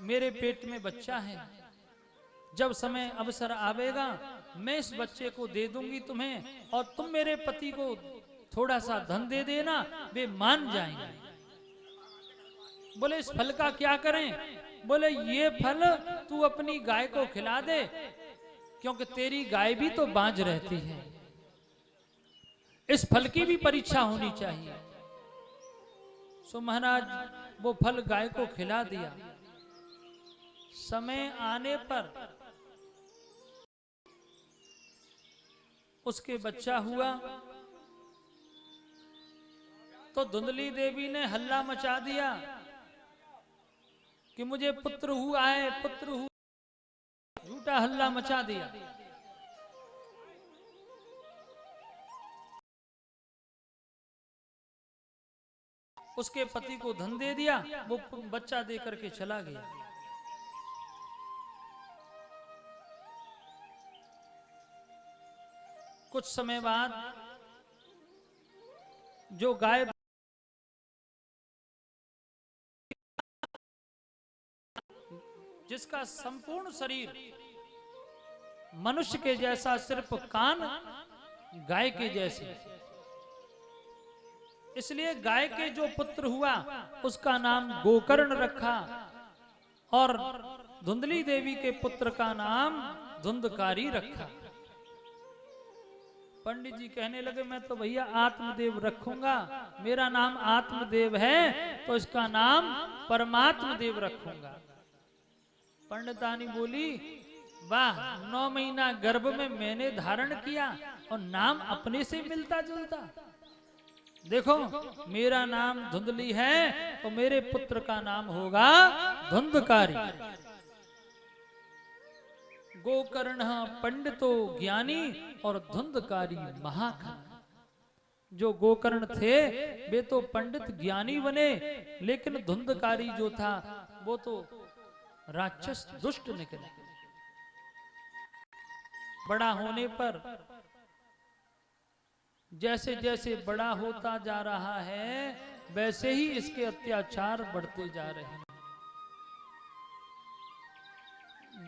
मेरे पेट में बच्चा है, जब समय अवसर आवेगा मैं इस बच्चे को दे दूंगी तुम्हें, और तुम मेरे पति को थोड़ा सा धन दे देना, वे मान जाएंगे। बोले इस फल का क्या करें? बोले ये फल तू अपनी गाय को खिला दे, क्योंकि तेरी गाय भी तो बांझ रहती है, इस फल की भी परीक्षा होनी चाहिए। सो महाराज वो फल गाय को खिला दिया। समय आने पर उसके बच्चा हुआ तो धुंधली देवी ने हल्ला मचा दिया कि मुझे पुत्र हुआ है, पुत्र हुआ, झूठा हल्ला मचा दिया। उसके पति को धन दे दिया, वो बच्चा दे करके चला गया। कुछ समय बाद जो गाय जिसका संपूर्ण शरीर मनुष्य के जैसा, सिर्फ कान गाय के जैसे, इसलिए गाय के जो पुत्र हुआ उसका नाम गोकर्ण रखा, और धुंधली देवी के पुत्र का नाम धुंधकारी रखा। पंडित जी कहने लगे मैं तो भैया आत्मदेव रखूंगा, मेरा नाम आत्मदेव है तो इसका नाम परमात्म देव रखूंगा। पंडितानी बोली वाह, 9 महीना गर्भ में मैंने धारण किया और नाम अपने से मिलता जुलता। देखो मेरा नाम धुंधली है तो मेरे पुत्र का नाम होगा धुंधकारी। गोकर्ण पंडितो ज्ञानी और धुंधकारी महाखन। जो गोकर्ण थे वे तो पंडित ज्ञानी बने, लेकिन धुंधकारी जो था वो तो राक्षस दुष्ट निकले। बड़ा होने पर जैसे जैसे बड़ा होता जा रहा है वैसे ही इसके अत्याचार बढ़ते जा रहे हैं।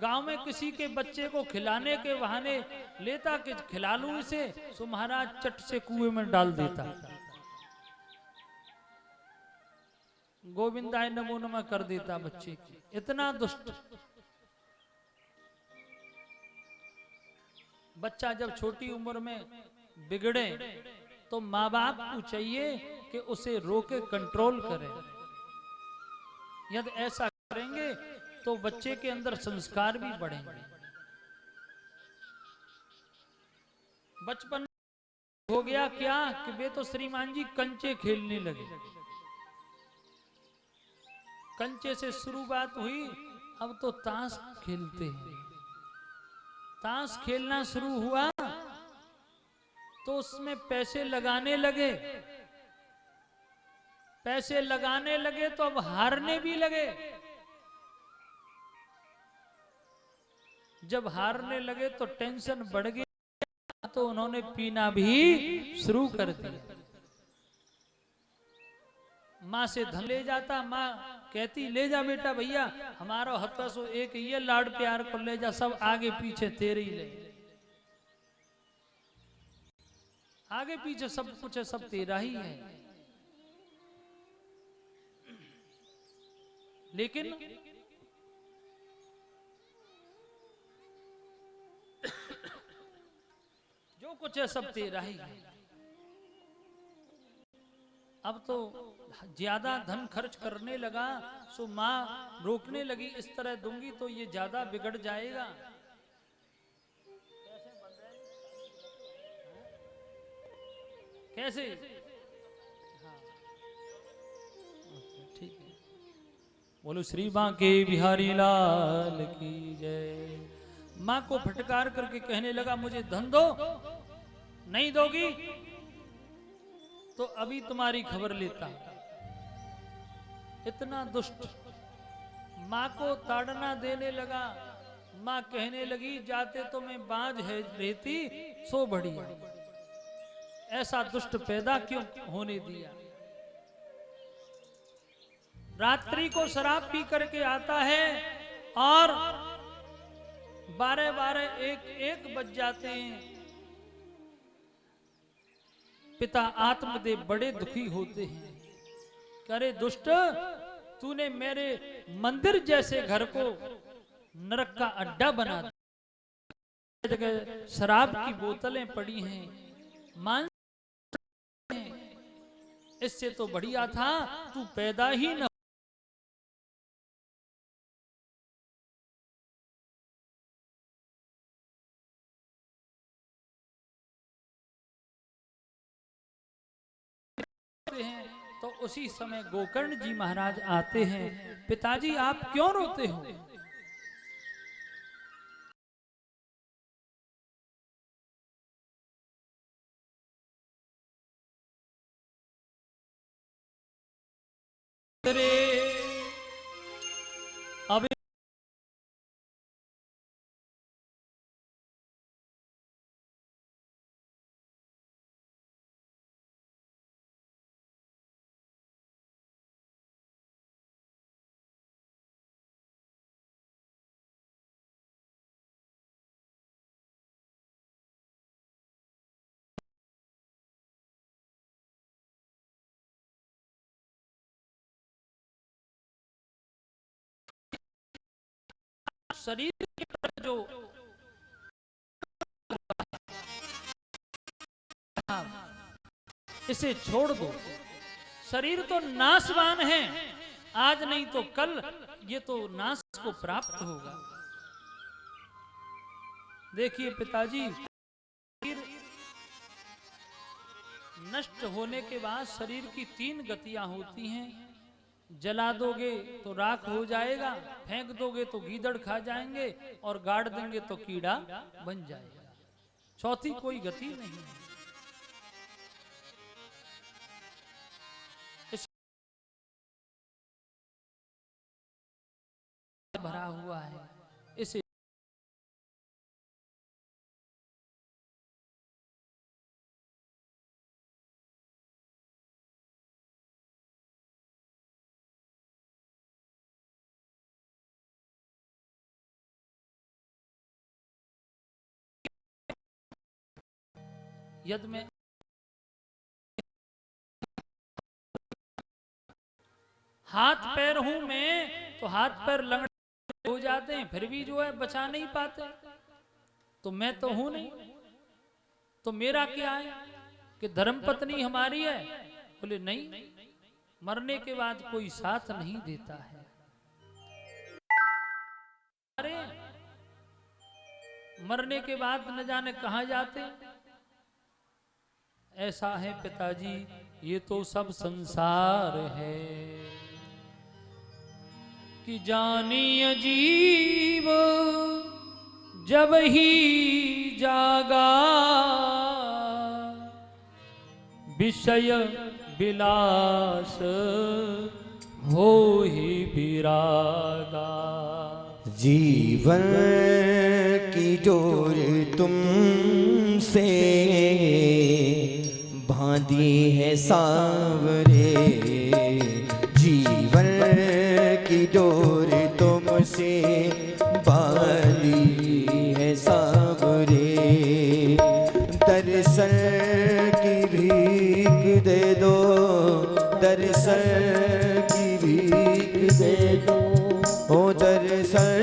गांव में किसी के बच्चे को खिलाने के बहाने लेता कि खिला लूं इसे, सो महाराज चट से कुएं में डाल देता। गोविंदाय नमो नमः कर देता बच्चे की। इतना दुष्ट। बच्चा जब छोटी उम्र में बिगड़े तो माँ बाप को चाहिए कि उसे रोके, कंट्रोल करें। यदि ऐसा करेंगे तो बच्चे के अंदर संस्कार भी बढ़ेंगे। बचपन हो गया क्या कि वे तो श्रीमान जी कंचे खेलने लगे। कंचे से शुरुआत हुई, अब तो ताश खेलते हैं। ताश खेलना शुरू हुआ तो उसमें पैसे लगाने लगे। पैसे लगाने लगे तो अब हारने भी लगे। जब हारने लगे तो टेंशन बढ़ गई, तो उन्होंने पीना भी शुरू कर दिया। माँ से धन ले जाता, माँ कहती ले जा बेटा, भैया हमारा हथसो एक ये लाड प्यार कर ले जा, सब आगे पीछे तेरे ही ले, आगे पीछे सब कुछ है, सब तेरा ही है। लेकिन जो कुछ है सब तेरा ही है। अब तो ज्यादा धन खर्च करने लगा, सो माँ रोकने लगी, इस तरह दूंगी तो ये ज्यादा बिगड़ जाएगा। कैसे? हाँ ठीक है। बोलो श्री बांके बिहारी लाल की जय। माँ को फटकार करके कहने लगा मुझे धन दो, नहीं दोगी तो अभी तुम्हारी खबर लेता। इतना दुष्ट। माँ को ताड़ना देने लगा। माँ कहने लगी जाते तो मैं बांझ है रहती सो बढ़िया, ऐसा दुष्ट पैदा क्यों होने दिया। रात्रि को शराब पी करके आता है और 12-12, 1-1 बज जाते हैं। पिता आत्मदेव बड़े दुखी होते हैं। अरे दुष्ट, तूने मेरे मंदिर जैसे घर को नरक का अड्डा बना दिया। जगह शराब की बोतलें पड़ी हैं, मांस, इससे तो बढ़िया था तू पैदा ही न हैं। तो उसी समय गोकर्ण जी महाराज आते हैं। पिताजी आप क्यों रोते हो? अब शरीर के जो इसे छोड़ दो। शरीर तो नाशवान है, आज नहीं तो कल ये तो नाश को प्राप्त होगा। देखिए पिताजी, शरीर नष्ट होने के बाद शरीर की 3 गतियां होती हैं। जला दोगे तो राख हो जाएगा, फेंक दोगे तो गीदड़ खा जाएंगे, और गाड़ देंगे तो कीड़ा बन जाएगा। चौथी कोई गति नहीं है। भरा हुआ है, इसे यदि में हाथ पैर हूं मैं, तो हाथ पैर लंगड़े हो जाते हैं, फिर भी जो है बचा नहीं पाते। तो मैं तो हूं नहीं, तो मेरा क्या है कि धर्मपत्नी हमारी है? बोले नहीं, मरने के बाद कोई साथ नहीं देता है। अरे मरने के बाद न जाने कहां जाते। ऐसा है पिताजी, ये तो सब संसार है कि जानिए जीव जब ही जागा, विषय विलास हो ही विरागा। जीवन की डोर तुमसे बांधी है सांवरे, जीवन की डोर तुमसे बांधी है सांवरे। दर्शन की भीख दे दो, दर्शन की भीख दे दो, ओ दर्शन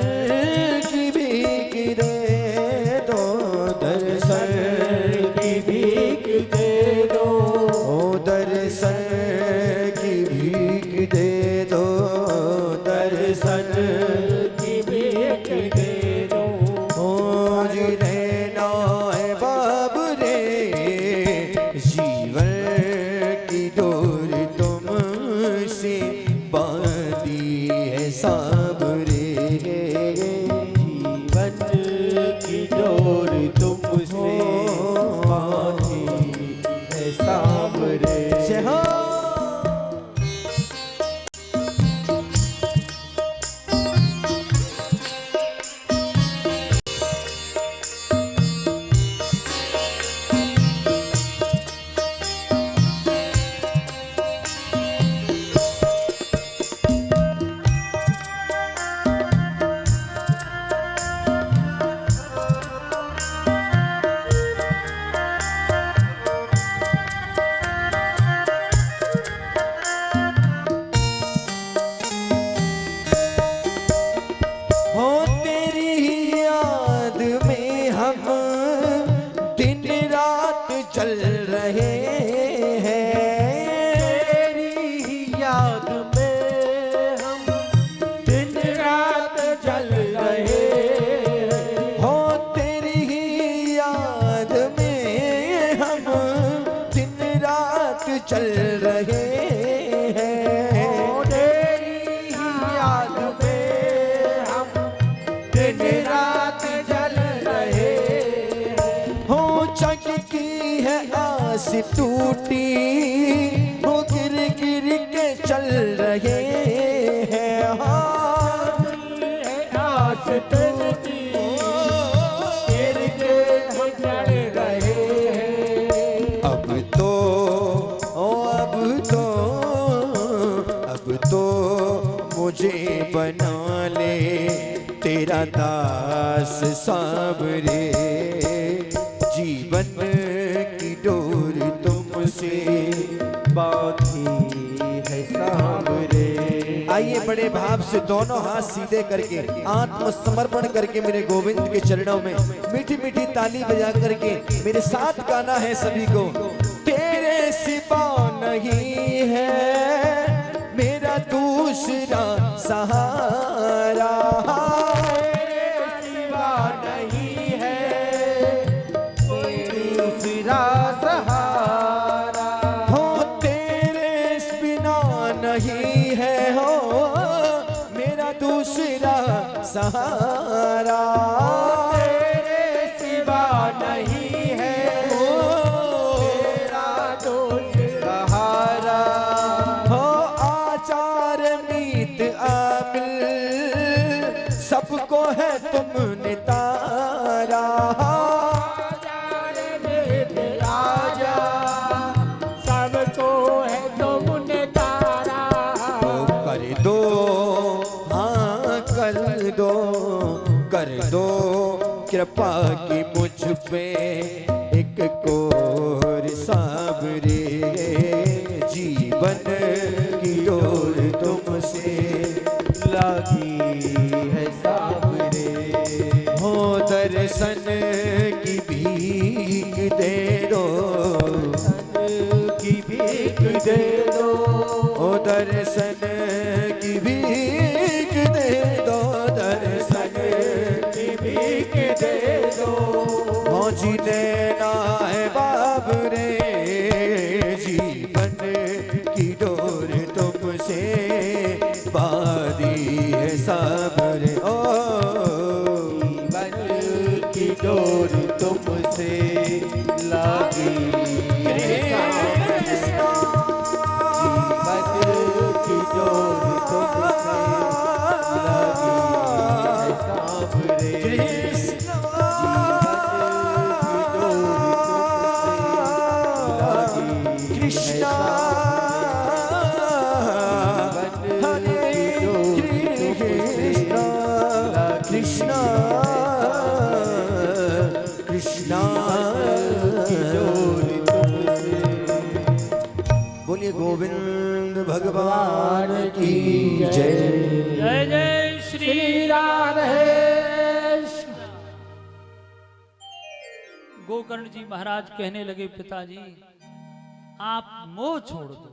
की भीख दे दो, दर्शन की भीख दे दो, ओ दर्शन की भीख दे दो, दर्शन की भीख दे दो। ओ जिन्हें नाए बाबरे, जीवन की डोर तुमसे बांधी है सांवरे, जीवन की डोर तुमसे बांधी है सांवरे। दिन रात जल रहे हो, जग की है आस टूटी हो, गिर गिर के चल रहे हैं। आस टूटी गिर गिर के चल रहे हैं। अब तो मुझे बना ले तेरा दास सावरे, जीवन की डोर तुमसे बांधी है सावरे। आइए बड़े भाव से दोनों हाथ सीधे करके आत्मसमर्पण करके मेरे गोविंद के चरणों में मीठी मीठी ताली बजा करके मेरे साथ गाना है सभी को। तेरे सिवा नहीं है मेरा दूसरा सहारा, तेरे सिवा नहीं है दूसरा सहारा, हो तेरे बिना नहीं है हो मेरा दूसरा सहारा, तेरे सिवा नहीं है मेरा दूसरा सहारा। हो आचार मीत आमिल सबको है तुमने तारा, आचार मीत राजा सबको है तुमने तारा। कर दो हाँ कर दो कृपा की मुझ पे एक कोर सावरे, जीवन की डोर तुमसे लगी है सावरे। हो दर्शन की भीख दे दो, की भीख दे दो, हो दर्शन की भीख दे दो, दर्शन की भीख दे दो। हो जी लेना है बाबरे, जीवन की डोर तुमसे बांधी है सावरे, ओ जीवन की डोर तुमसे लगी है सावरे, जीवन की डोर तुमसे लगी है सावरे, कृष्णा हरे कृष्णा कृष्णा कृष्णा। बोलिए गोविंद भगवान की जय। जय जय श्री राधे। गोकर्ण जी महाराज कहने लगे पिताजी आप मोह छोड़ दो,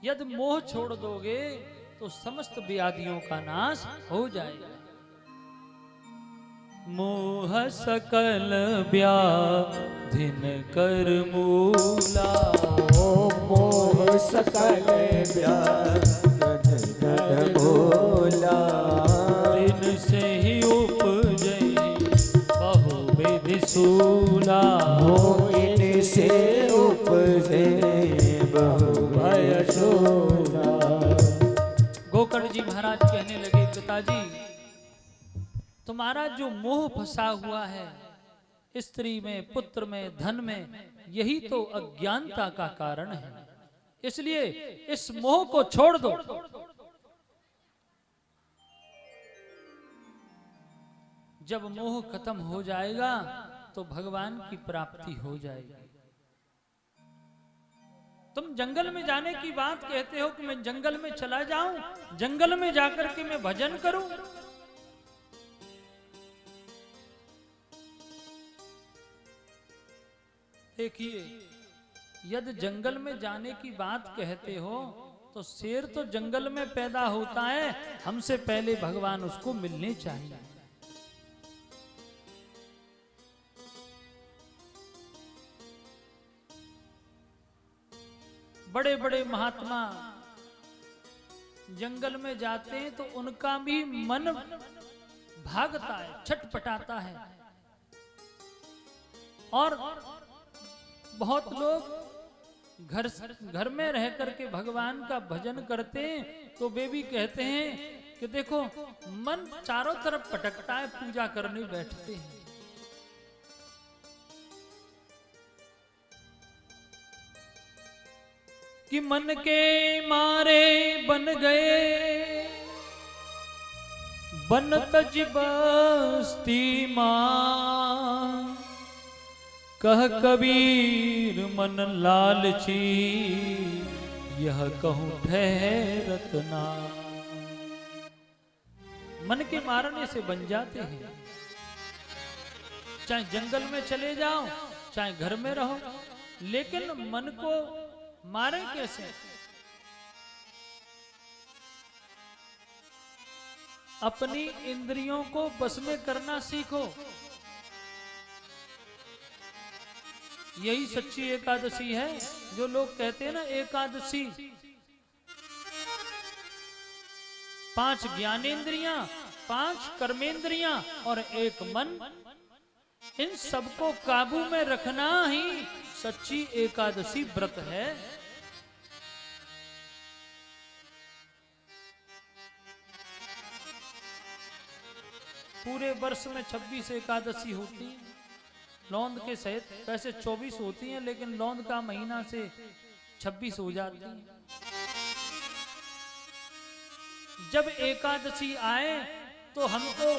यदि मोह छोड़ दोगे तो समस्त व्याधियों का नाश हो जाएगा। मोह सकल व्याधिन कर मूला, मोह सकल व्याधिन कर मूला, दिन से ही उपजे बहुविधि सूला, हो इनसे उपजे बहुभय सूला। गोकर्ण जी महाराज कहने लगे पिताजी तुम्हारा जो मोह फंसा हुआ है स्त्री में, पुत्र में, धन में, यही तो अज्ञानता का कारण है, इसलिए इस मोह को छोड़ दो। जब मोह खत्म हो जाएगा तो भगवान की प्राप्ति हो जाएगी। तुम जंगल में जाने की बात कहते हो कि मैं जंगल में चला जाऊं, जंगल में जाकर के मैं भजन करूं। देखिए यदि जंगल में जाने की बात कहते हो तो शेर तो जंगल में पैदा होता है, हमसे पहले भगवान उसको मिलने चाहिए। बड़े बड़े महात्मा जंगल में जाते हैं तो उनका भी मन भागता है, छटपटाता है। और बहुत लोग घर में रह करके भगवान का भजन करते हैं तो वे भी कहते हैं कि देखो मन चारों तरफ भटकता है, पूजा करने बैठते हैं। कि मन के मारे बन गए बन तज बस्ती मां, कह कबीर मन लालची यह कहूं ठहरत ना। मन के मारने से बन जाते हैं, चाहे जंगल में चले जाओ चाहे घर में रहो, लेकिन मन को मारे कैसे? अपनी इंद्रियों को बस में करना सीखो। यही सच्ची एकादशी है। जो लोग कहते हैं ना एकादशी 5 ज्ञानेंद्रियां, 5 कर्मेंद्रियां और 1 मन, इन सबको काबू में रखना ही सच्ची एकादशी व्रत है। पूरे वर्ष में 26 एकादशी होती है लौंद के सहित। वैसे 24 होती हैं, लेकिन लौंद का महीना से 26 हो जाती है। जब एकादशी आए तो हमको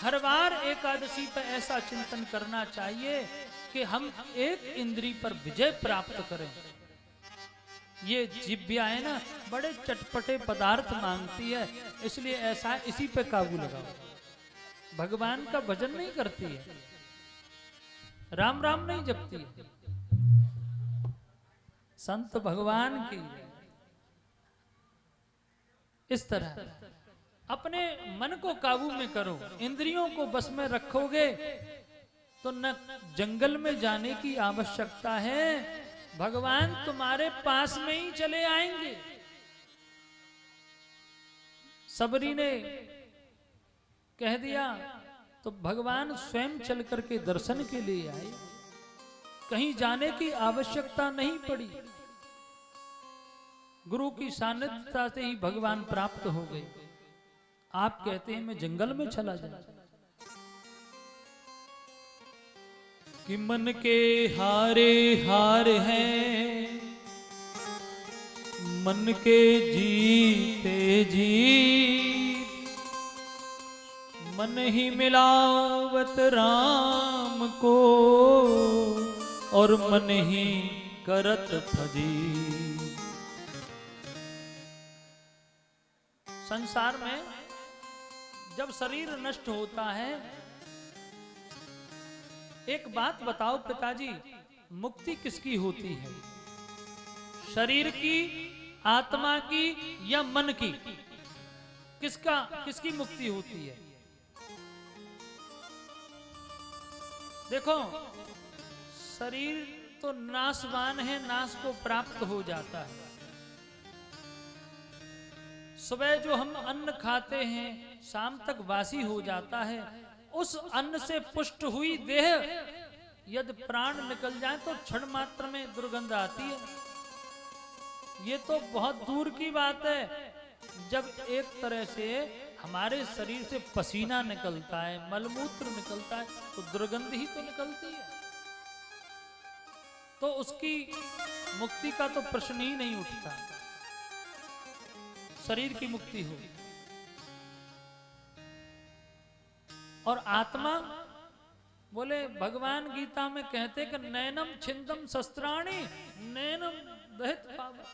हर बार एकादशी पर ऐसा चिंतन करना चाहिए कि हम एक इंद्री पर विजय प्राप्त करें। ये जिह्वा है ना, बड़े चटपटे पदार्थ मांगती है, इसलिए ऐसा इसी पे काबू लगाओ। भगवान का भजन नहीं करती है, राम राम नहीं जपती है, संत भगवान की। इस तरह अपने मन को काबू में करो, इंद्रियों को बस में रखोगे तो न जंगल में जाने की आवश्यकता है, भगवान तुम्हारे पास में ही चले आएंगे। सबरी ने कह दिया तो भगवान स्वयं चल करके दर्शन के लिए आए, कहीं जाने की आवश्यकता नहीं पड़ी। गुरु की सानिध्यता से ही भगवान प्राप्त हो गए। आप कहते हैं मैं जंगल में चला जाऊं, कि मन के हारे हार हैं, मन के जीते जीत, मन ही मिलावत राम को और मन ही करत फजी। संसार में जब शरीर नष्ट होता है, एक बात बताओ पिताजी, मुक्ति किसकी होती है? शरीर की, आत्मा की या मन की? किसकी मुक्ति होती है? देखो, शरीर तो नाशवान है, नाश को प्राप्त हो जाता है। सुबह जो हम अन्न खाते हैं शाम तक वासी हो जाता है। उस अन्न से पुष्ट हुई देह यदि प्राण निकल जाए तो क्षण मात्र में दुर्गंध आती है। ये तो बहुत दूर की बात है। जब एक तरह से हमारे शरीर से पसीना निकलता है, मलमूत्र निकलता है, तो दुर्गंध ही तो निकलती है। तो उसकी मुक्ति का तो प्रश्न ही नहीं उठता। शरीर की मुक्ति हो। और आत्मा, बोले भगवान गीता में कहते कि नैनम छिंदम शस्त्राणि नैनम दहित पावक।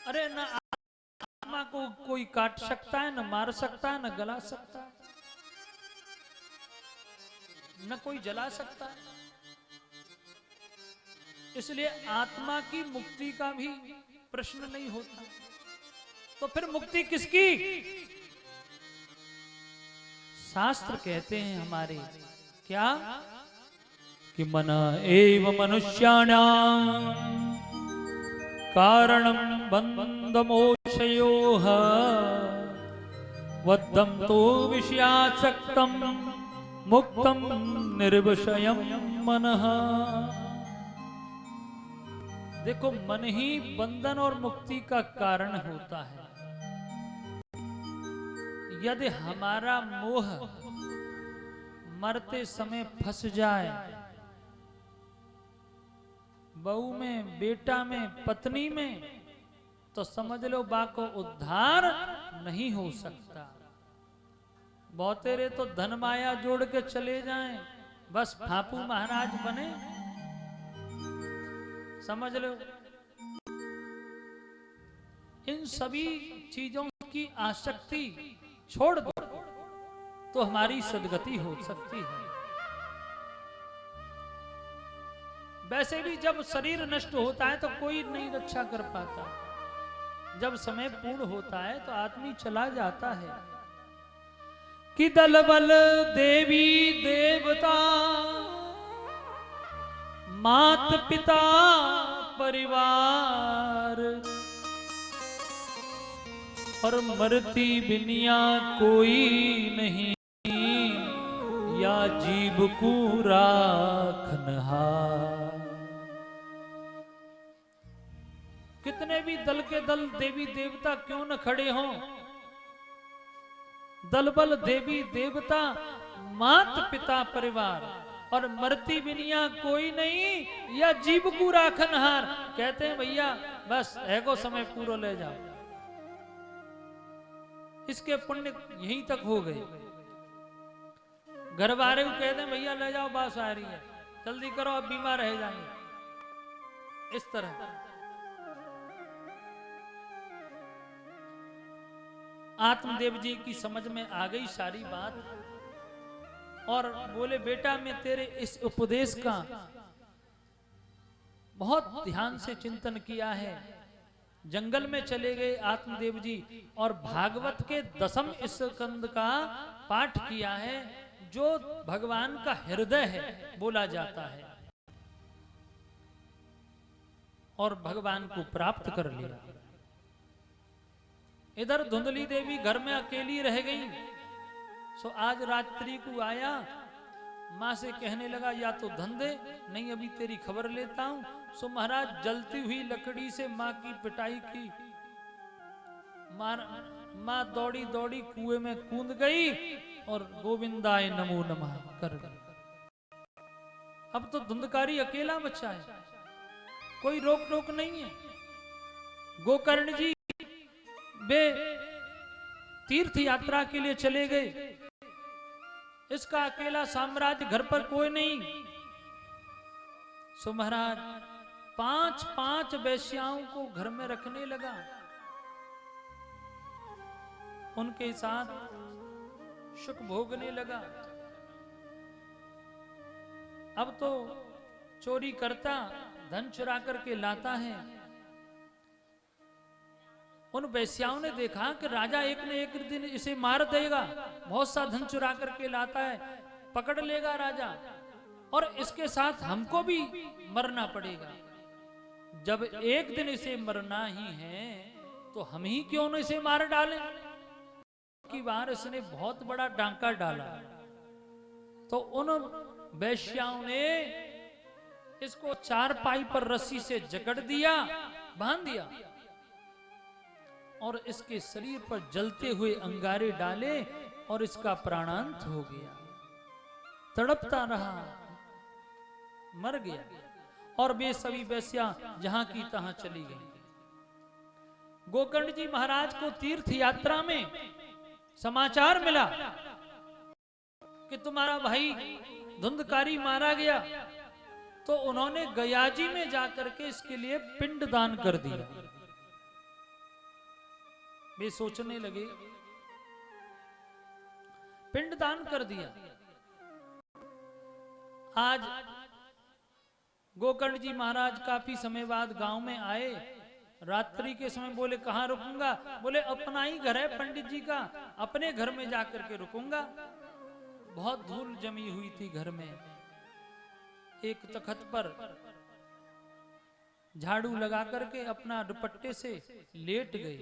अरे न आत्मा को कोई काट सकता है, न मार सकता है, न गला सकता है, न कोई जला सकता है। इसलिए आत्मा की मुक्ति का भी प्रश्न नहीं होता। तो फिर मुक्ति किसकी? शास्त्र कहते हैं हमारे क्या कि मन एव मनुष्याणां कारणं बन्धमोक्षयोः वद्धं तो विषयासक्तं मुक्तं निर्विषयं मनः। देखो, मन ही बंधन और मुक्ति का कारण होता है। यदि हमारा मोह मरते समय फंस जाए, बहू में, बेटा में, पत्नी में, तो समझ लो बा को उद्धार नहीं हो सकता। बहुतेरे तो धन माया जोड़ के चले जाएं, बस फापू महाराज बने, समझ लो। इन सभी चीजों की आसक्ति छोड़ दो तो हमारी सदगति हो सकती है। वैसे भी जब शरीर नष्ट होता है तो कोई नहीं रक्षा कर पाता। जब समय पूर्ण होता है तो आदमी चला जाता है। कि दल बल देवी देवता मात पिता परिवार और मरती बिनिया कोई नहीं, या जीव को राखनहार। कितने भी दल के दल देवी देवता क्यों न खड़े हों, दल बल देवी देवता मात पिता परिवार और मरती बिनिया कोई नहीं, या जीव को राखनहार। कहते हैं भैया बस एगो समय पूरा ले जाओ, इसके पुण्य यहीं तक हो गए। घर वाले को कहते हैं भैया ले जाओ, बास आ रही है, जल्दी करो, अब बीमार रह जाएंगे। इस तरह आत्मदेव जी की समझ में आ गई सारी बात, और बोले बेटा मैं तेरे इस उपदेश का बहुत ध्यान से चिंतन किया है। जंगल में चले गए आत्मदेव जी और भागवत के 10वें स्कंद का पाठ किया है, जो भगवान का हृदय है बोला जाता है, और भगवान को प्राप्त कर लिया। इधर धुंधली देवी घर में अकेली रह गई। सो आज रात्रि को आया, माँ से कहने लगा या तो धन दे, नहीं अभी तेरी खबर लेता हूं। सो महाराज जलती हुई लकड़ी से माँ की पिटाई की। माँ दौड़ी दौड़ी कुएं में कूद गई और गोविंदाय नमो नमः कर गई। अब तो धुंधकारी अकेला बचा है, कोई रोक टोक नहीं है। गोकर्ण जी वे तीर्थ यात्रा के लिए चले गए, इसका अकेला साम्राज्य, घर पर कोई नहीं। सो महाराज 5-5 वेश्याओं को घर में रखने लगा, उनके साथ सुख भोगने लगा। अब तो चोरी करता, धन चुरा करके लाता है। उन वेश्याओं ने देखा कि राजा एक न एक दिन इसे मार देगा, बहुत सा धन चुरा करके लाता है, पकड़ लेगा राजा, और इसके साथ हमको भी मरना पड़ेगा। जब एक दिन इसे मरना ही है तो हम ही क्यों न इसे मार डालें। की बार इसने बहुत बड़ा डांका डाला, तो उन वेश्याओं ने इसको चारपाई पर रस्सी से जकड़ दिया, बांध दिया, और इसके शरीर पर जलते हुए अंगारे डाले और इसका प्राणांत हो गया। तड़पता रहा, मर गया, और वे सभी वेश्या जहां की तहां चली गई। गोकर्ण जी महाराज को तीर्थ यात्रा में समाचार मिला कि तुम्हारा भाई धुंधकारी मारा गया, तो उन्होंने गयाजी में जाकर के इसके लिए पिंड दान कर दिया। वे सोचने लगे, पिंड दान कर दिया। आज गोकर्ण जी महाराज काफी समय बाद गांव में आए। रात्रि के समय बोले कहाँ रुकूंगा? बोले अपना ही घर है पंडित जी का, अपने घर में जाकर के रुकूंगा। बहुत धूल जमी हुई थी घर में। एक तखत पर झाड़ू लगा करके अपना दुपट्टे से लेट गए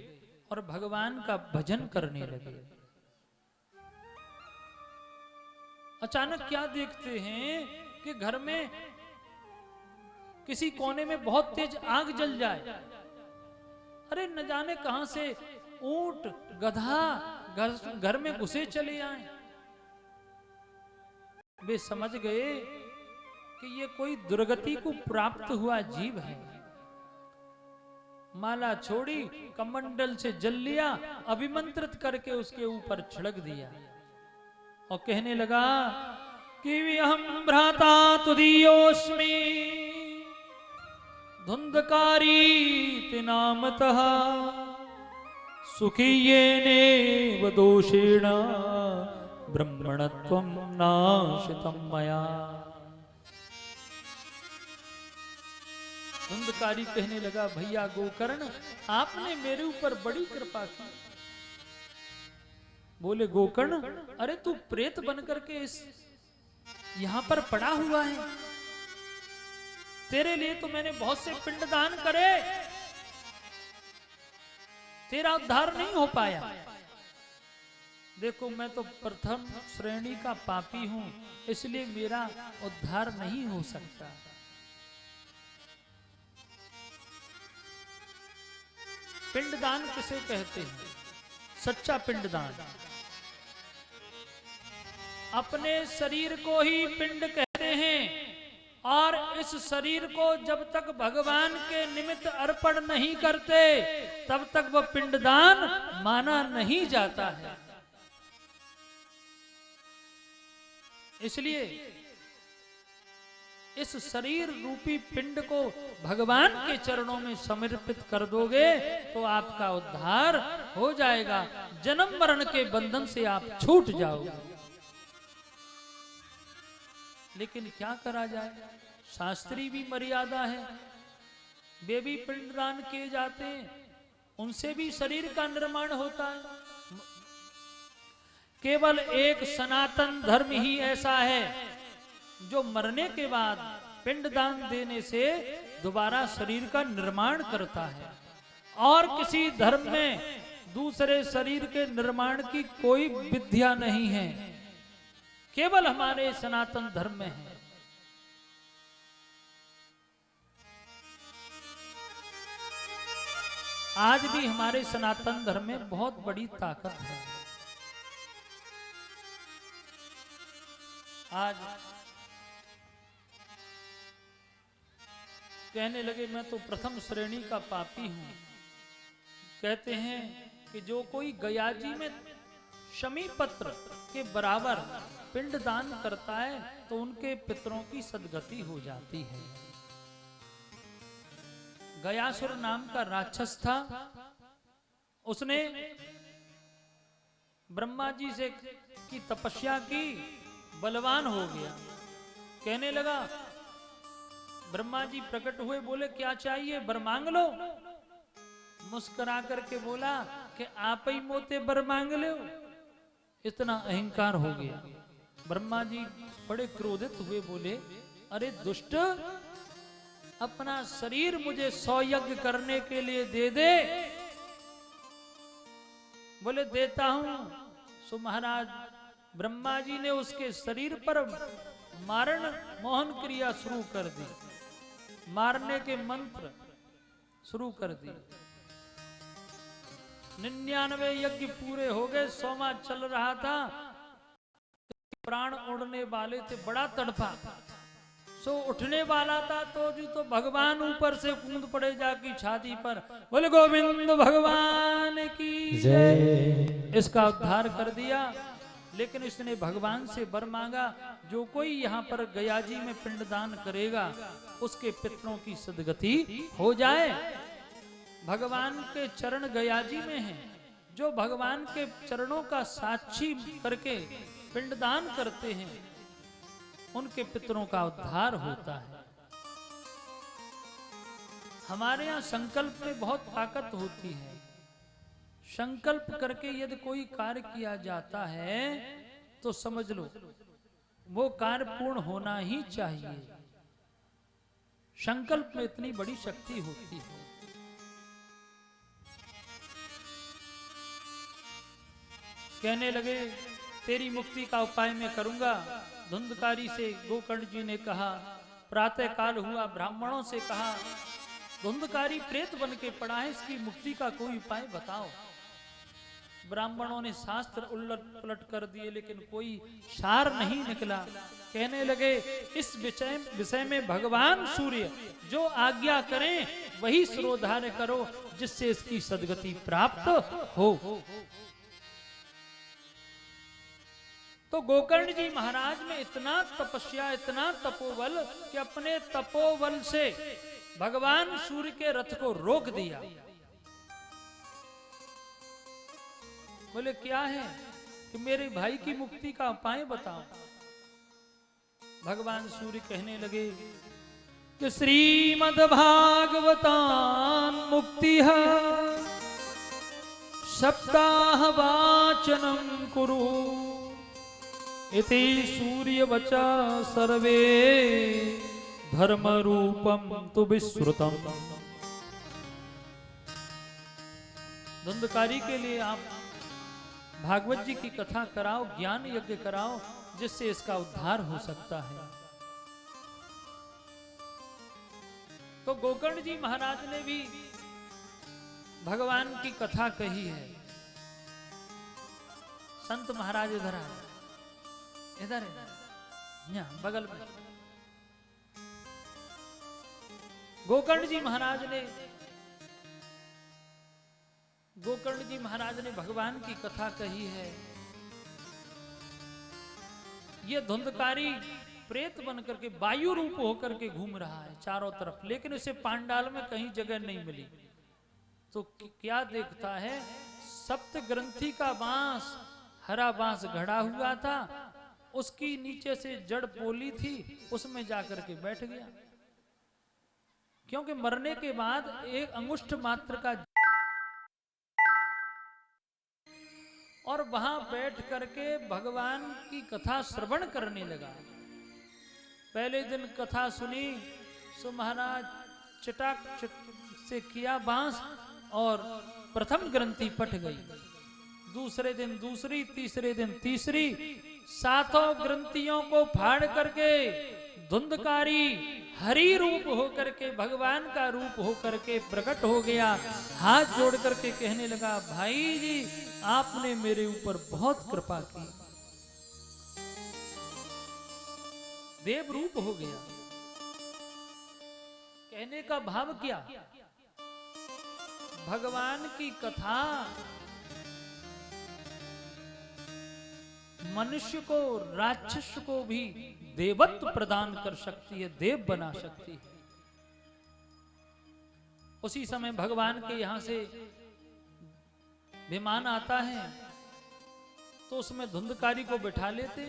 और भगवान का भजन करने लगे। अचानक क्या देखते हैं कि घर में किसी कोने में बहुत तेज आग जल जाए। अरे न जाने कहां से ऊंट गधा घर में घुसे चले आए। वे समझ गए कि ये कोई दुर्गति को प्राप्त हुआ जीव है। माला छोड़ी, कमंडल से जल लिया, अभिमंत्रित करके उसके ऊपर छिड़क दिया और कहने लगा कि विहं भ्राता तुदीयोस्मि धुंधकारी नामतः सुखीयेनेव दोषेण ब्रह्मणत्वं नाशितं मया। धुंधकारी कहने लगा, भैया गोकर्ण, आपने मेरे ऊपर बड़ी कृपा की। बोले गोकर्ण, अरे तू प्रेत बनकर के इस यहां पर पड़ा हुआ है, तेरे लिए तो मैंने बहुत से पिंडदान करे, तेरा उद्धार नहीं हो पाया। देखो मैं तो प्रथम श्रेणी का पापी हूं, इसलिए मेरा उद्धार नहीं हो सकता। पिंडदान किसे कहते हैं? सच्चा पिंडदान। अपने शरीर को ही पिंड कहते हैं और इस शरीर को जब तक भगवान के निमित्त अर्पण नहीं करते तब तक वह पिंडदान माना नहीं जाता है। इसलिए इस शरीर रूपी पिंड को भगवान के चरणों में समर्पित कर दोगे तो आपका उद्धार हो जाएगा, जन्म मरण के बंधन से आप छूट जाओगे। लेकिन क्या करा जाए, शास्त्रीय भी मर्यादा है, वे भी पिंडदान किए जाते हैं, उनसे भी शरीर का निर्माण होता है। केवल एक सनातन धर्म ही ऐसा है जो मरने के बाद पिंडदान देने से दोबारा शरीर का निर्माण करता है, और किसी धर्म में दूसरे शरीर के निर्माण की कोई विद्या नहीं है, केवल हमारे सनातन धर्म में है। आज भी हमारे सनातन धर्म में बहुत बड़ी ताकत है। आज कहने लगे मैं तो प्रथम श्रेणी का पापी हूं। कहते हैं कि जो कोई गयाजी में शमी पत्र के बराबर पिंडदान करता है तो उनके पितरों की सदगति हो जाती है। गयासुर नाम का राक्षस था, उसने ब्रह्मा जी से की तपस्या की, बलवान हो गया। कहने लगा, ब्रह्मा जी प्रकट हुए, बोले क्या चाहिए, वर मांग लो। मुस्कुरा करके बोला कि आप ही मोते वर मांग लो। इतना अहंकार हो गया। ब्रह्मा जी बड़े क्रोधित हुए, बोले अरे दुष्ट, अपना शरीर मुझे 100 यज्ञ करने के लिए दे दे। बोले देता हूं। सो महाराज ब्रह्मा जी ने उसके शरीर पर मारण मोहन क्रिया शुरू कर दी, मारने के मंत्र शुरू कर दी। 99 यज्ञ पूरे हो गए, 100वां चल रहा था, प्राण उड़ने वाले थे, बड़ा तड़पा। सो उठने वाला था तो भगवान ऊपर से कूद पड़े जाकी छाती पर, बोले गोविंद भगवान की जय। इसका उद्धार कर दिया। लेकिन इसने भगवान से वर मांगा, जो कोई यहाँ पर गयाजी में पिंडदान करेगा उसके पितरों की सदगति हो जाए। भगवान के चरण गयाजी में हैं, जो भगवान के चरणों का साक्षी करके पिंडदान करते हैं उनके पितरों का उद्धार होता है। हमारे यहाँ संकल्प में बहुत ताकत होती है। संकल्प करके यदि कोई कार्य किया जाता है तो समझ लो वो कार्य पूर्ण होना ही चाहिए। संकल्प में इतनी बड़ी शक्ति होती है। कहने लगे तेरी मुक्ति का उपाय मैं करूंगा। धुंधकारी से गोकर्ण जी ने कहा, प्रातः काल हुआ, ब्राह्मणों से कहा धुंधकारी प्रेत बन के पड़ा है, इसकी मुक्ति का कोई उपाय बताओ। ब्राह्मणों ने शास्त्र उलट पलट कर दिए, लेकिन कोई सार नहीं निकला। कहने लगे इस विषय में भगवान सूर्य जो आज्ञा करें वही सिरोधार्य करो, जिससे इसकी सद्गति प्राप्त हो। तो गोकर्ण जी महाराज में इतना तपस्या, इतना तपोबल कि अपने तपोबल से भगवान सूर्य के रथ को रोक दिया। बोले क्या है कि मेरे भाई की मुक्ति का उपाय बताओ। भगवान सूर्य कहने लगे कि श्रीमद् भागवतान मुक्ति सप्ताह वाचनम कुरु इति सूर्य वचा सर्वे धर्म रूपम तु विश्रुतम। धुंधकारी के लिए आप भागवत जी की कथा कराओ, ज्ञान यज्ञ कराओ, जिससे इसका उद्धार हो सकता है। तो गोकर्ण जी महाराज ने भी भगवान की कथा कही है। संत महाराज इधर आए, इधर यहाँ बगल में। गोकर्ण जी महाराज ने भगवान की कथा कही है। ये धुंधकारी प्रेत बनकर के वायु रूप होकर के घूम रहा है चारों तरफ, लेकिन उसे पांडाल में कहीं जगह नहीं मिली। तो क्या देखता है, सप्त ग्रंथि का बांस, हरा बांस घड़ा हुआ था, उसकी नीचे से जड़ पोली थी, उसमें जाकर के बैठ गया। क्योंकि मरने के बाद एक अंगुष्ठ मात्र का, और वहां बैठ करके भगवान की कथा श्रवण करने लगा। पहले दिन कथा सुनी, सो महाराज चटाक से किया बांस और प्रथम ग्रंथि फट गई। दूसरे दिन दूसरी, तीसरे दिन तीसरी, सातों ग्रंथियों को फाड़ करके धुंधकारी हरि रूप होकर के, भगवान का रूप होकर के प्रकट हो गया। हाथ जोड़ करके कहने लगा, भाई जी आपने मेरे ऊपर बहुत कृपा की। देव रूप हो गया। कहने का भाव क्या, भगवान की कथा मनुष्य को, राक्षस को भी देवत्व प्रदान कर सकती है, देव बना सकती है। उसी समय भगवान के यहां से विमान आता है, तो उसमें धुंधकारी को बिठा लेते।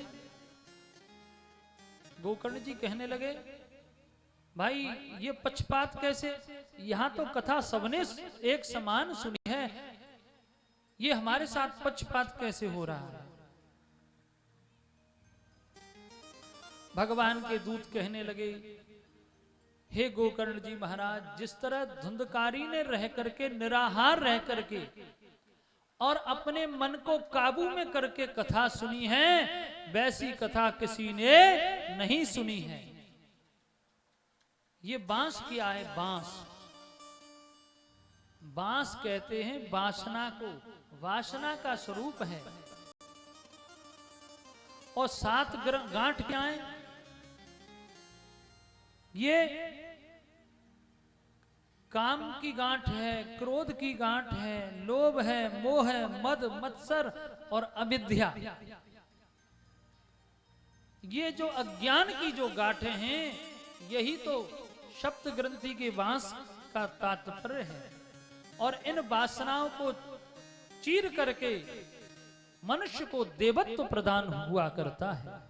गोकर्ण जी कहने लगे, भाई ये पक्षपात कैसे, यहां तो कथा सबने एक समान सुनी है, ये हमारे साथ पक्षपात कैसे हो रहा है। भगवान के दूत कहने लगे, हे गोकर्ण जी महाराज, जिस तरह धुंधकारी ने रह करके, निराहार रह करके और अपने मन को काबू में करके कथा सुनी है, वैसी कथा किसी ने नहीं सुनी है। ये बांस क्या है, बांस, बांस कहते हैं वासना को, वासना का स्वरूप है। और 7 गांठ क्या है, ये काम की गांठ है, क्रोध की गांठ है, लोभ है, मोह है, मद मत्सर और अविद्या। ये जो अज्ञान की जो गांठें हैं, यही तो सप्त ग्रंथि के बांस का तात्पर्य है। और इन वासनाओं को चीर करके मनुष्य को देवत्व प्रदान हुआ करता है।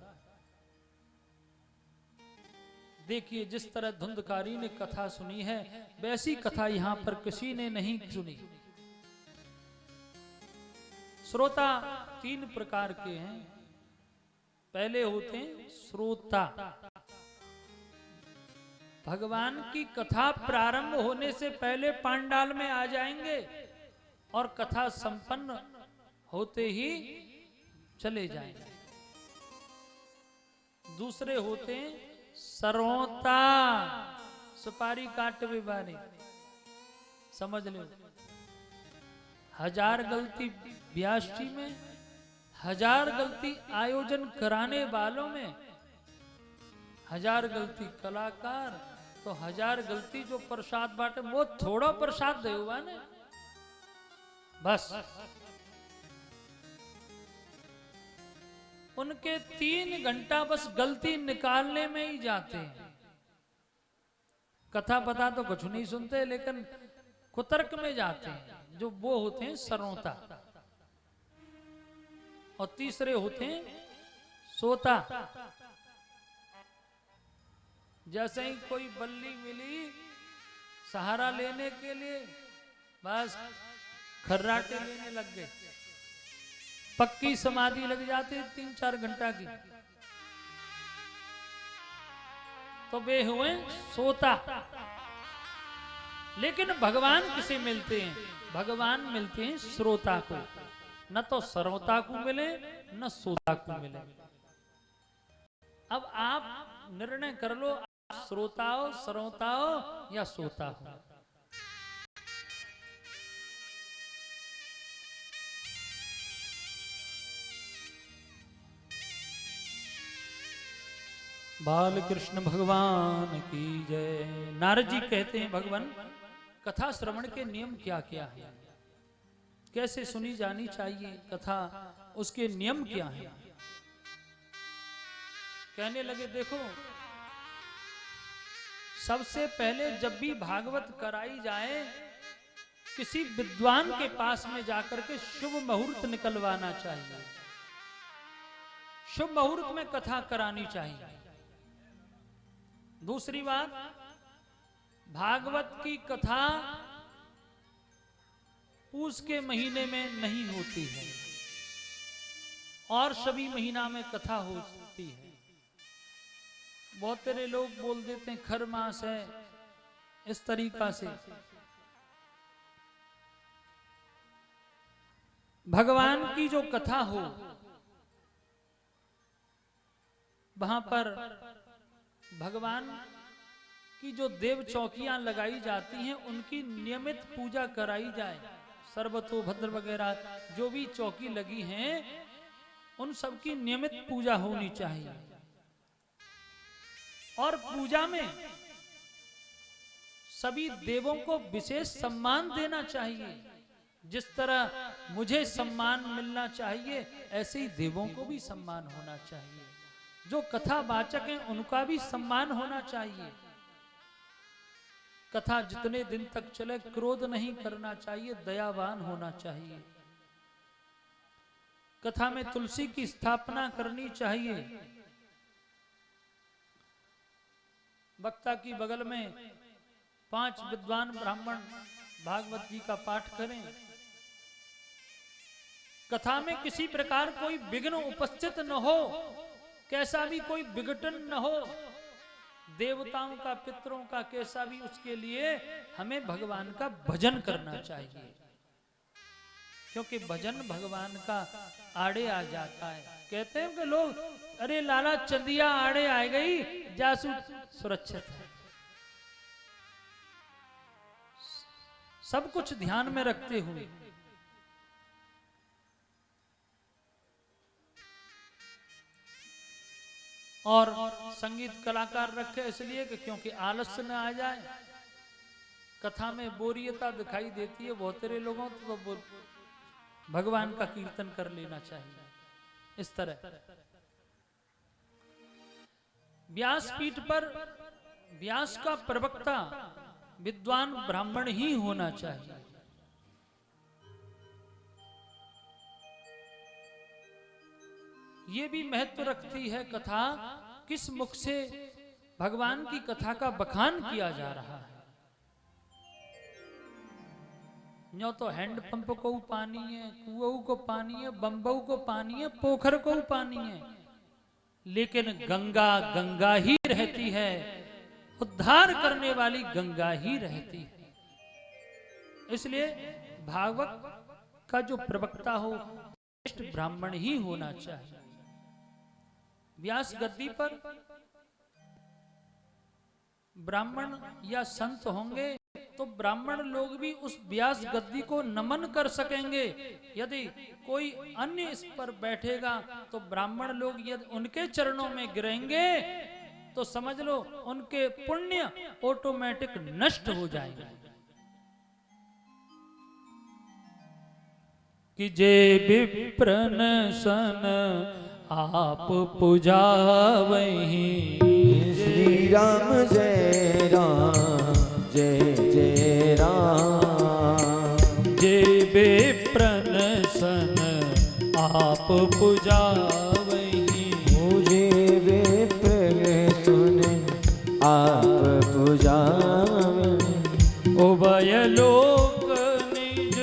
देखिए, जिस तरह धुंधकारी ने कथा सुनी है, वैसी कथा यहां पर किसी ने नहीं सुनी। श्रोता 3 प्रकार के हैं। पहले होते हैं श्रोता, भगवान की कथा प्रारंभ होने से पहले पांडाल में आ जाएंगे और कथा संपन्न होते ही चले जाएंगे। दूसरे होते हैं सरौता, सुपारी काटवे वाले, समझ लो। 1000 गलती व्यास जी में, 1000 गलती आयोजन कराने वालों में, 1000 गलती कलाकार, तो 1000 गलती जो प्रसाद बांटे वो थोड़ा प्रसाद दे हुआ ने बस। उनके 3 घंटा बस गलती निकालने में ही जाते हैं। कथा पता तो कुछ नहीं सुनते, लेकिन कुतर्क में जाते हैं। जो वो होते हैं सरौता, और तीसरे होते हैं सोता। जैसे ही कोई बल्ली मिली सहारा लेने के लिए, बस खर्राटे लेने लग गए। पक्की समाधि लग जाती 3-4 घंटा की, तो वे हुए सोता। लेकिन भगवान किसे मिलते हैं? भगवान मिलते हैं श्रोता को। न तो सरौता को मिले न सोता को मिले। अब आप निर्णय कर लो, श्रोता हो, सरौता हो या सोता हो। बाल कृष्ण भगवान की जय। नारद जी कहते हैं, भगवान कथा श्रवण के नियम क्या क्या है, कैसे सुनी जानी चाहिए कथा, उसके नियम क्या है। कहने लगे, देखो सबसे पहले जब भी भागवत कराई जाए, किसी विद्वान के पास में जाकर के शुभ मुहूर्त निकलवाना चाहिए। शुभ मुहूर्त में कथा करानी चाहिए। दूसरी बात, भागवत की कथा पूस के महीने में नहीं होती है और सभी महीना में कथा होती है। बहुत तेरे लोग बोल देते हैं खर मास है, इस तरीका से। भगवान की जो कथा हो, वहां पर भगवान की जो देव चौकियां लगाई जाती हैं, उनकी नियमित पूजा कराई जाए। सर्वतोभद्र वगैरह जो भी चौकी लगी हैं, उन सब की नियमित पूजा होनी चाहिए। और पूजा में सभी देवों को विशेष सम्मान देना चाहिए। जिस तरह मुझे सम्मान मिलना चाहिए, ऐसे ही देवों को भी सम्मान होना चाहिए। जो कथा वाचक हैं उनका भी सम्मान होना चाहिए। कथा जितने दिन तक चले क्रोध नहीं करना चाहिए, दयावान होना चाहिए। कथा में तुलसी की स्थापना करनी चाहिए। वक्ता की बगल में 5 विद्वान ब्राह्मण भागवत जी का पाठ करें। कथा में किसी प्रकार कोई विघ्न उपस्थित न हो, कैसा भी कोई विघटन न हो, देवताओं का, पितरों का, कैसा भी, उसके लिए हमें भगवान का भजन करना चाहिए। क्योंकि भजन भगवान का आड़े आ जाता है। कहते हैं कि लोग, अरे लाला चंदिया आड़े आ गई, जासू सुरक्षित है। सब कुछ ध्यान में रखते हुए और संगीत कलाकार रखे, इसलिए कि क्योंकि आलस्य न आ जाए। कथा में बोरियता दिखाई देती है बहुत सारे लोगों को, तो भगवान का कीर्तन कर लेना चाहिए। इस तरह व्यासपीठ पर व्यास का प्रवक्ता विद्वान ब्राह्मण ही होना चाहिए। ये भी महत्व रखती है कथा, किस मुख से भगवान की कथा का बखान किया जा रहा है। न्यो तो हैंडपंप को पानी है, कुआं को पानी है, बम्बऊ को पानी है, पोखर को पानी है, लेकिन गंगा गंगा ही रहती है। उद्धार करने वाली गंगा ही रहती है। इसलिए भागवत का जो प्रवक्ता हो श्रेष्ठ ब्राह्मण ही होना चाहिए। व्यास गद्दी पर ब्राह्मण या संत होंगे तो ब्राह्मण लोग भी उस व्यास गद्दी को नमन कर सकेंगे। यदि कोई अन्य इस पर बैठेगा तो ब्राह्मण लोग यदि उनके चरणों में गिरेंगे तो समझ लो उनके पुण्य ऑटोमेटिक नष्ट हो जाएंगे। कि जे विप्रन सन आप पुजावहि। श्री राम जय राम जय जय राम। जे विप्रन सन आप पुजावहि। मुझे विप्र सुन आप पुजावहि। उभय लोक निज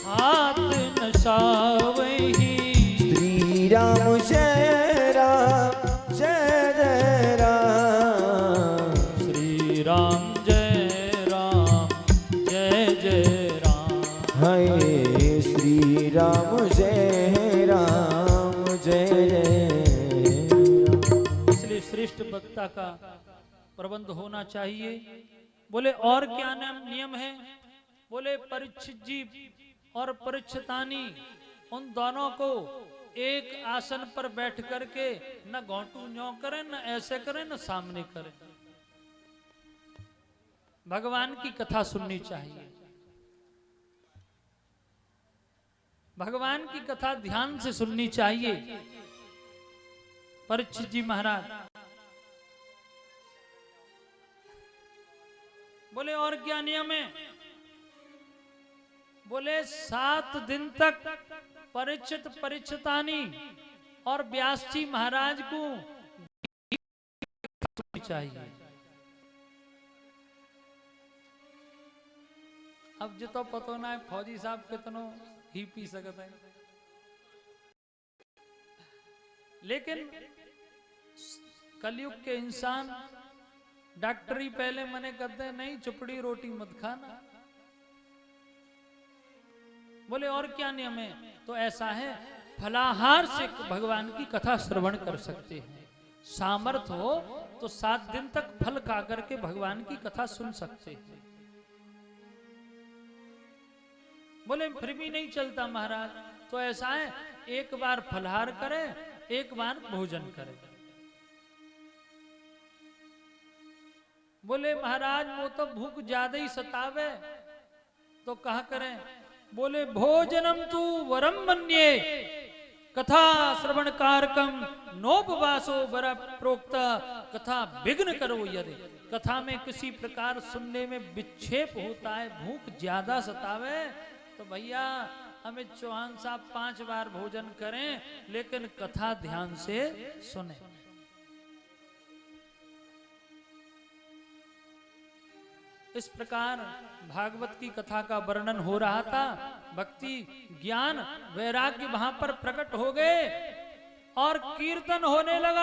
हाथ नसावहि। श्री राम जय राम जय जय राम। श्री राम जय राम हाय श्री राम जय राम जय जय राम। इसलिए श्रेष्ठ वक्ता का प्रबंध होना चाहिए। बोले और क्या नियम है? बोले परीक्षित जी और परीक्षितानी उन दोनों को एक आसन पर बैठ करके न घोंटू न्यों करें, न ऐसे करें, न सामने करें। भगवान की कथा सुननी चाहिए। भगवान की कथा ध्यान से सुननी चाहिए। परीक्षित जी महाराज बोले और क्या नियम है? बोले 7 दिन तक परीक्षित परीक्षितानी और व्यास जी महाराज को चाहिए। अब जो तो पतो ना है फौजी साहब कितनो ही पी सकते हैं, लेकिन कलयुग के इंसान डॉक्टरी पहले मने कहते हैं नहीं चुपड़ी रोटी मत खाना। बोले और क्या नियम है? तो ऐसा है फलाहार से भगवान की कथा श्रवण कर सकते हैं। सामर्थ हो तो 7 दिन तक फल खा करके भगवान की कथा सुन सकते हैं। बोले फिर भी नहीं चलता महाराज, तो ऐसा है एक बार फलाहार करें, एक बार भोजन करें। बोले महाराज वो तो भूख ज्यादा ही सतावे, तो कहा करें? बोले भोजनम तू वरम मन्ये कथा श्रवण कारकम नोपवासो वर प्रोक्त। कथा विघ्न करो यदि कथा में किसी प्रकार सुनने में विक्षेप होता है, भूख ज्यादा सतावे, तो भैया अमित चौहान साहब 5 बार भोजन करें लेकिन कथा ध्यान से सुने। इस प्रकार भागवत की कथा का वर्णन हो रहा था। भक्ति ज्ञान वैराग्य वहां पर प्रकट हो गए और कीर्तन होने लगा।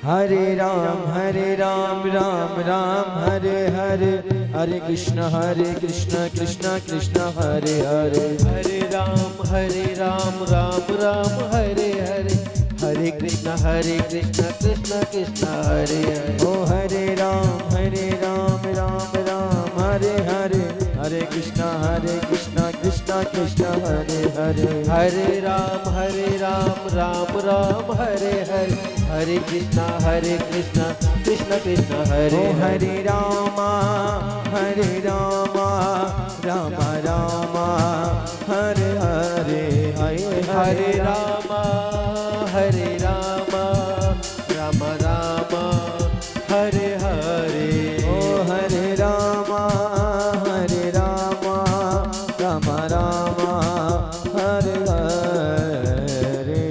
हरे राम राम राम हरे हरे, हरे कृष्ण कृष्ण कृष्ण हरे हरे। हरे राम राम राम हरे हरे, हरे कृष्ण कृष्ण कृष्ण हरे हरे। ओ हरे राम राम राम हरे हरे, हरे कृष्ण कृष्ण कृष्ण हरे हरे। हरे राम राम राम हरे हरे, हरे कृष्ण कृष्ण कृष्ण हरे ओ हरे। हरे राम राम राम हरे हरे, हरे राम राम हरे हरे। ओ हरे राम राम हरे हरे।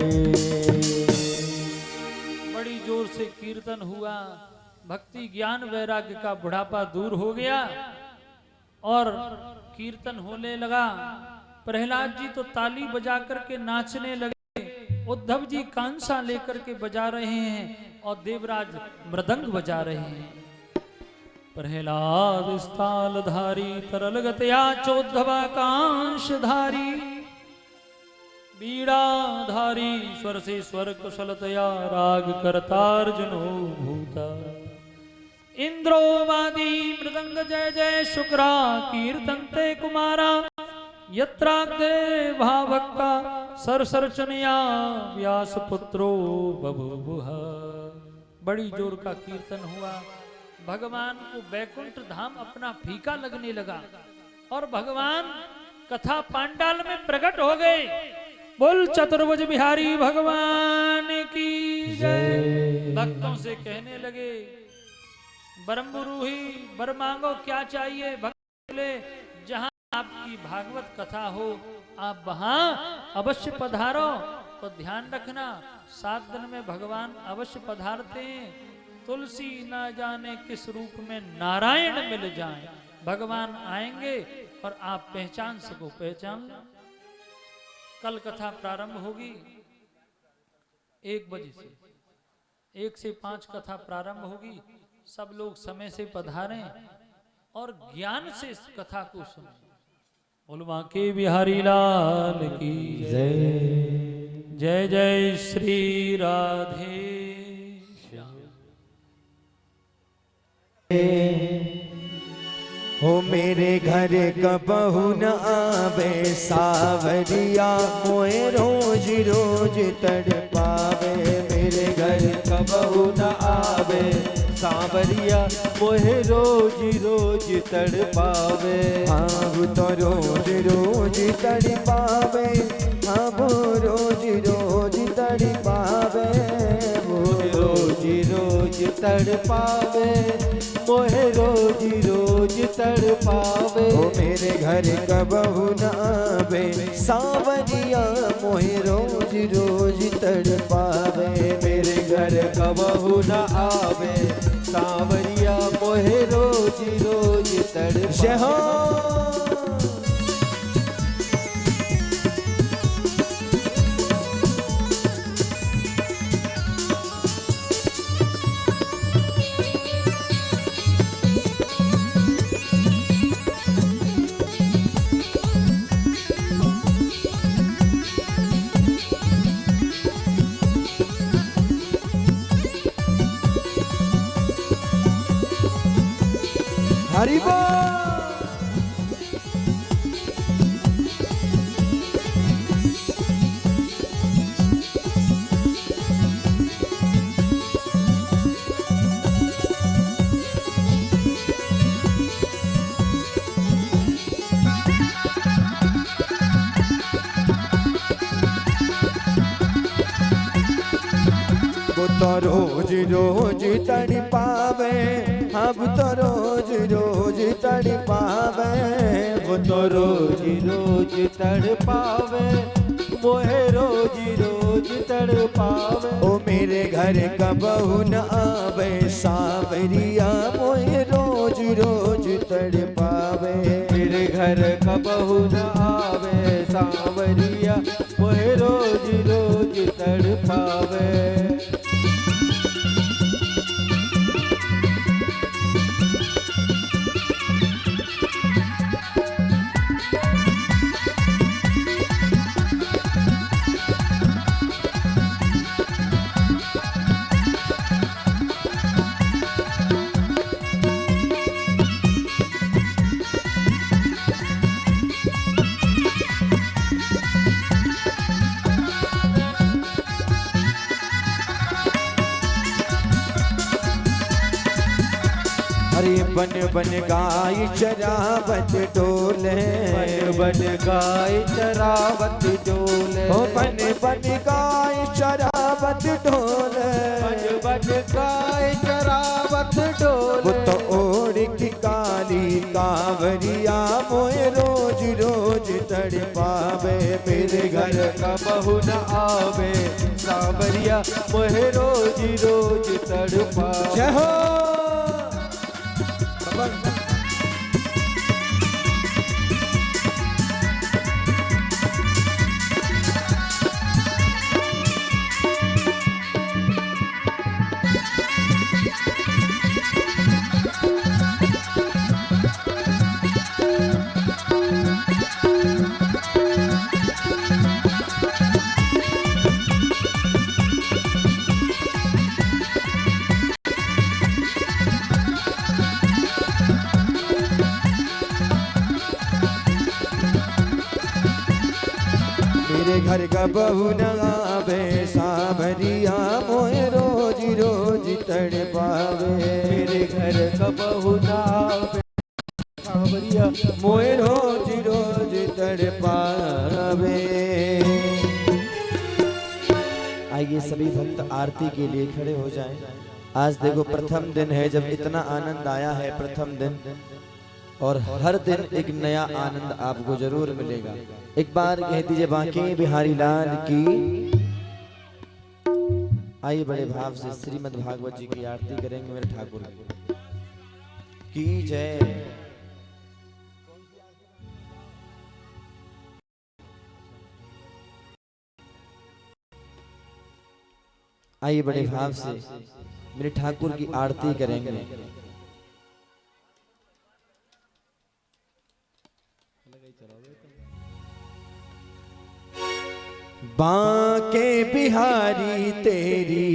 बड़ी जोर से कीर्तन हुआ, भक्ति ज्ञान वैराग्य का बुढ़ापा दूर हो गया और कीर्तन होने लगा। प्रहलाद जी तो ताली बजा करके नाचने लगे। उद्धव जी कांसा लेकर के बजा रहे हैं और देवराज मृदंग बजा रहे हैं। प्रहलाद स्थालधारी तरलगतया चोद्धवा कांशधारी बीड़ाधारी स्वर से स्वर कुशलतया राग करतार्जुनो भूता इंद्रोवादी मृदंग जय जय शुक्रा कीर्तनते कुमारा यत्राग्रे भावक्ता सरसरचनया व्यास पुत्रो बभूवुः। बड़ी जोर का कीर्तन हुआ। भगवान को बैकुंठ धाम अपना फीका लगने लगा और भगवान कथा पांडाल में प्रकट हो गए। बोल चतुर्भुज बिहारी भगवान की जय। भक्तों से कहने लगे बरम्बुरूही बर मांगो क्या चाहिए। भक्त बोले जहां आपकी भागवत कथा हो आप वहां अवश्य पधारो। तो ध्यान रखना 7 दिन में भगवान अवश्य पधारते हैं। तुलसी न जाने किस रूप में नारायण मिल जाए भगवान आएंगे और आप पहचान सको। पहचान कल कथा प्रारंभ होगी 1 बजे से 1 से 5 कथा प्रारंभ होगी। सब लोग समय से पधारें और ज्ञान से इस कथा को सुनें। बोलवा के बिहारी लाल की जय। जय जय श्री राधे श्याम। हो मेरे घर कबहू न आवे सावरिया मोए रोज रोज तड़पावे। मेरे घर कबहू न आवे सांवरिया मोहे रोज रोज तड़पावे। हाँ तो रोज रोज तड़पावे। हाँ वो रोज रोज तड़पावे। मोहे रोज रोज तड़पावे। मोहे रोज रोज तड़पावे। ओ मेरे घर कबहू न आवे सावरिया मोहे रोज रोज तड़पावे। मेरे घर कबहू न आवे सांवरिया मोहे रोज रोज तड़पावे। हरि बोल। तो रोज रोज तड़पावे। अब तो रोज रोज तड़पावे। वो तो रोज रोज तड़पावे। मोहे रोज रोज तड़पावे। ओ मेरे घर कबहू न आवे सावरिया मोहे रोज रोज तड़पावे। मेरे घर कबहू न आवे सांवरिया मोहे रोज रोज तड़पावे। हरे बन बन गाय चरावत डोले। बन बन गाय चरावत डोले। ओ बन बन गाय चरावत डोले। बन बन गाय चरावत डोले। वो तो ओढ़ की काली कांवरिया मोए रोज रोज तड़पावे। मेरे घर कबहू न आवे सांवरिया मोहे रोज रोज तड़पावे। जय हो। मेरे घर का बहू न आवे सावरिया मोहे रोज रोज तड़पावे मेरे घर का बहू ना आवे सावरिया मोहे रोज रोज तड़पावे। आइए सभी भक्त आरती के लिए खड़े हो जाएं। आज देखो प्रथम दिन है जब इतना आनंद आया है प्रथम दिन, और हर दिन एक नया आनंद आपको जरूर मिलेगा। एक बार कह दीजिए बांके बिहारी लाल की। आइए बड़े भाव से श्रीमद् भागवत जी की आरती करेंगे मेरे ठाकुर की जय। आइए बड़े भाव से मेरे ठाकुर की आरती करेंगे। बांके बिहारी तेरी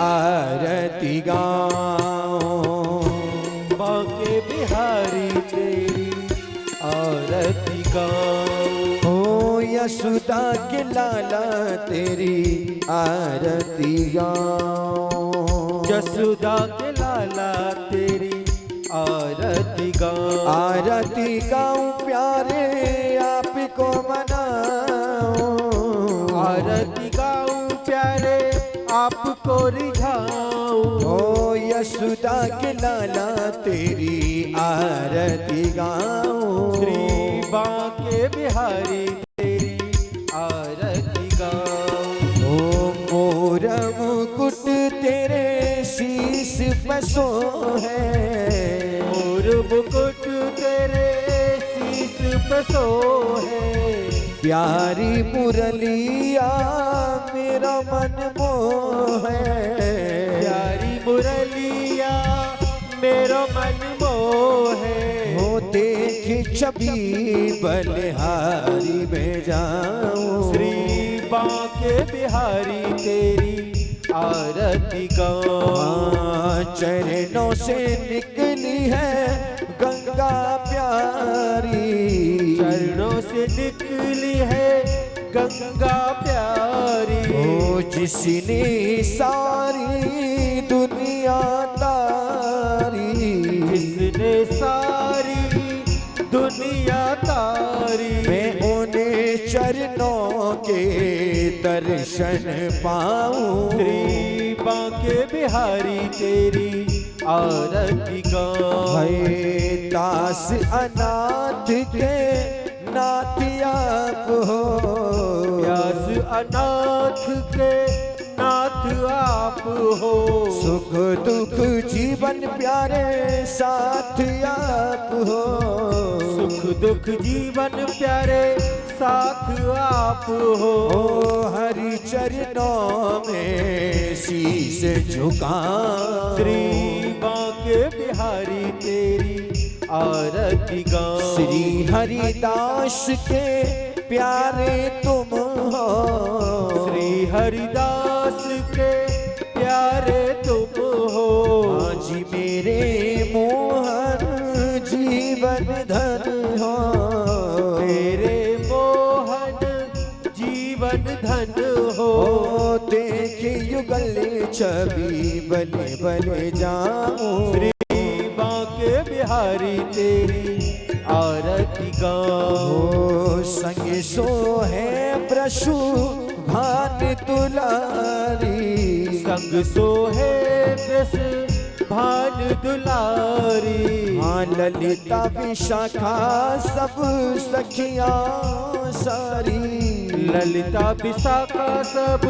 आरती गाओ, बांके बिहारी तेरी आरती गाओ। ओ यशोदा के लाला तेरी आरती गाओ, यशोदा के लाला तेरी आरती गाओ। आरती गाऊं प्यारे आपको मनाओ, आरती गाऊं प्यारे आपको रिझाऊं। ओ यशोदा के लाला तेरी आरती गाऊं, श्री बांके बिहारी तेरी आरती गाऊं। ओ मोर मुकुट तेरे शीश पे सोहे, मोर मुकुट तेरे शीश पे सोहे। प्यारी मुरलिया मेरा मन मोहे, प्यारी मुरलिया मेरा मन मोहे। हो देख छवि बलिहारी में जाऊं, श्री बांके बिहारी तेरी आरती गाऊं। चरणों से निकली है गंगा प्यारी, चरणों से निकली है गंगा प्यारी। ओ जिसने सारी दुनिया तारी, जिसने सारी दुनिया तारी। मैं उन्हें चरणों के दर्शन पाऊं, श्री बांके बिहारी तेरी आरती गाऊं। है दास अनाथ के नाथ आप हो, व्यास अनाथ के नाथ आप हो। सुख दुख जीवन प्यारे साथ आप हो, सुख दुख जीवन प्यारे साथ आप हो। ओ हरि चरणों में शीश झुका, श्री बांके बिहारी तेरी आरती गाऊं। श्री हरिदास के प्यारे तुम हो, श्री हरिदास के प्यारे तुम हो। आज मेरे मोहन जीवन धन हो, तेरे मोहन जीवन धन हो। ओ देख युगल छवि बले बले जाऊं, श्री बांके बिहारी तेरी आरती गाऊं। ओ संग सो है प्रशु भान दुलारी, संग सोहे प्रस भान दुलारी। हाँ ललिता विशाखा सब सखियां सारी, ललिता विशाखा सब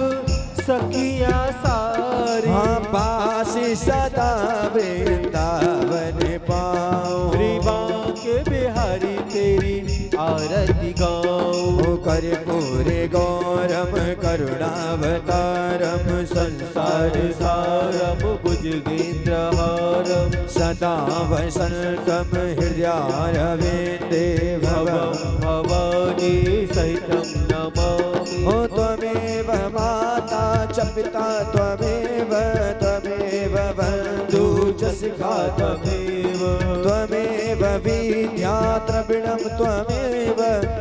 सखियां सारी। हाँ पास सदा वृंदावन पाऊं, श्री बांके बिहारी तेरी आरती गाऊं। कर्पूर गौरम करुणावतारम संसार सारम भुजगेन्द्रहारम। सदा वसन्तम हृदयारविन्दे भवं भवानी सहितं नमामि। ओ त्वमेव माता च पिता त्वमेव, त्वमेव बन्धु च सखा त्वमेव, त्वमेव विद्या द्रविणं त्वमेव,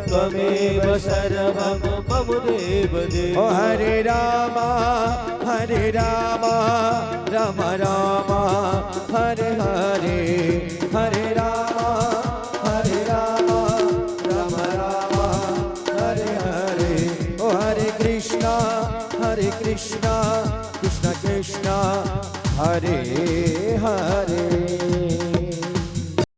त्वमेव सर्वं मम देव देव। ओ हरे रामा राम रामा हरे हरे, हरे रामा राम रामा हरे हरे। ओ हरे कृष्णा कृष्णा कृष्णा कृष्णा हरे हरे।